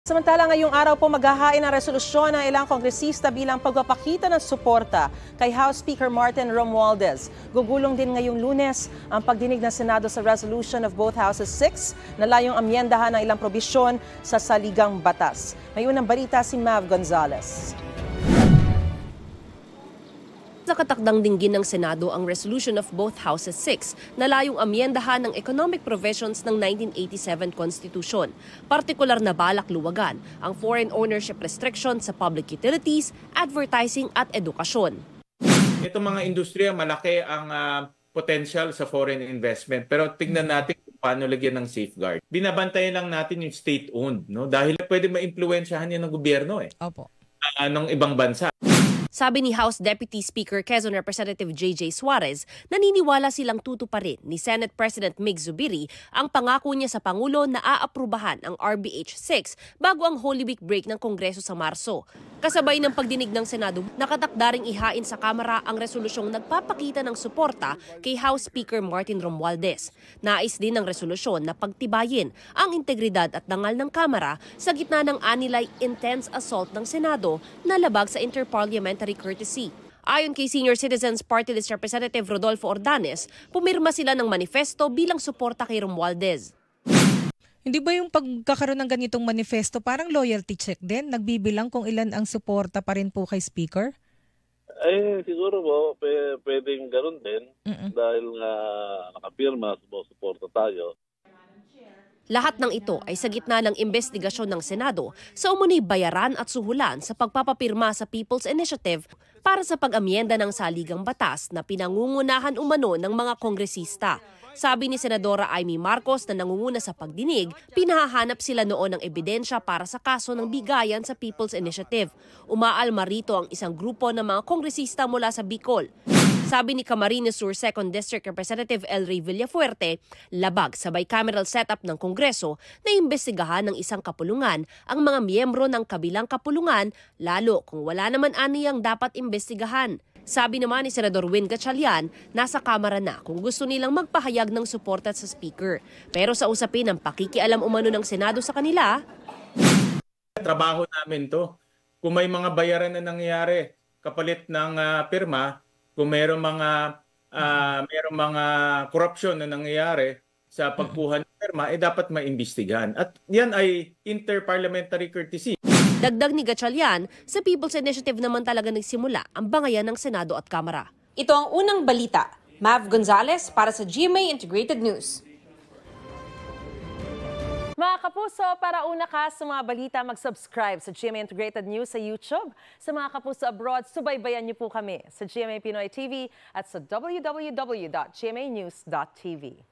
Samantala ngayong araw po maghahain ang resolusyon ng ilang kongresista bilang pagpapakita ng suporta kay House Speaker Martin Romualdez. Gugulong din ngayong Lunes ang pagdinig ng Senado sa resolution of both Houses 6 na layong amyendahan ng ilang probisyon sa saligang batas. May unang balita si Mav Gonzalez. Nakatakdang dinggin ng Senado ang resolution of both Houses 6 na layong amyendahan ng economic provisions ng 1987 Constitution. Partikular na balak luwagan ang foreign ownership restriction sa public utilities, advertising at edukasyon. Itong mga industriya, malaki ang potential sa foreign investment. Pero tignan natin kung paano lagyan ng safeguard. Binabantayan lang natin yung state-owned, no? Dahil pwede ma-impluwensyahan yan ng gobyerno Opo. Ng ibang bansa. Sabi ni House Deputy Speaker Quezon Representative J.J. Suarez, naniniwala silang tutuparin ni Senate President Mig Zubiri ang pangako niya sa Pangulo na aaprubahan ang RBH 6 bago ang Holy Week break ng Kongreso sa Marso. Kasabay ng pagdinig ng Senado, nakatakdaring ihain sa Kamara ang resolusyong nagpapakita ng suporta kay House Speaker Martin Romualdez. Nais din ng resolusyon na pagtibayin ang integridad at dangal ng Kamara sa gitna ng anilay intense assault ng Senado na labag sa interparliamentary courtesy. Ayon kay Senior Citizens Party List Representative Rodolfo Ordanes, pumirma sila ng manifesto bilang suporta kay Romualdez. Hindi ba yung pagkakaroon ng ganitong manifesto parang loyalty check din? Nagbibilang kung ilan ang suporta pa rin po kay Speaker? Siguro po, pwedeng ganoon din dahil nga nakapirma, suporta tayo. Lahat ng ito ay sa gitna ng investigasyon ng Senado sa umunoy bayaran at suhulan sa pagpapapirma sa People's Initiative para sa pag-amyenda ng saligang batas na pinangungunahan umano ng mga kongresista. Sabi ni Senadora Amy Marcos na nangunguna sa pagdinig, pinahahanap sila noon ng ebidensya para sa kaso ng bigayan sa People's Initiative. Umaalma rito ang isang grupo ng mga kongresista mula sa Bicol. Sabi ni Camarines Sur 2nd District Representative El Rey Villafuerte, labag sa bicameral setup ng Kongreso na imbestigahan ng isang kapulungan ang mga miyembro ng kabilang kapulungan lalo kung wala naman aniyang dapat imbestigahan. Sabi naman ni Senador Win Gatchalian, nasa Kamara na kung gusto nilang magpahayag ng suporta sa Speaker. Pero sa usapin ng pakikialam umano ng Senado sa kanila, trabaho namin to. Kung may mga bayaran na nangyayari kapalit ng pirma, kung mayroong mga corruption na nangyayari sa pagkuha ng pirma, dapat maimbestigahan. At yan ay interparliamentary courtesy. Dagdag ni Gatchalian, sa People's Initiative naman talaga nagsimula ang bangayan ng Senado at Kamara. Ito ang unang balita. Mav Gonzalez para sa GMA Integrated News. Mga kapuso, para una ka sa mga balita, mag-subscribe sa GMA Integrated News sa YouTube. Sa mga kapuso abroad, subaybayan niyo po kami sa GMA Pinoy TV at sa www.gmanews.tv.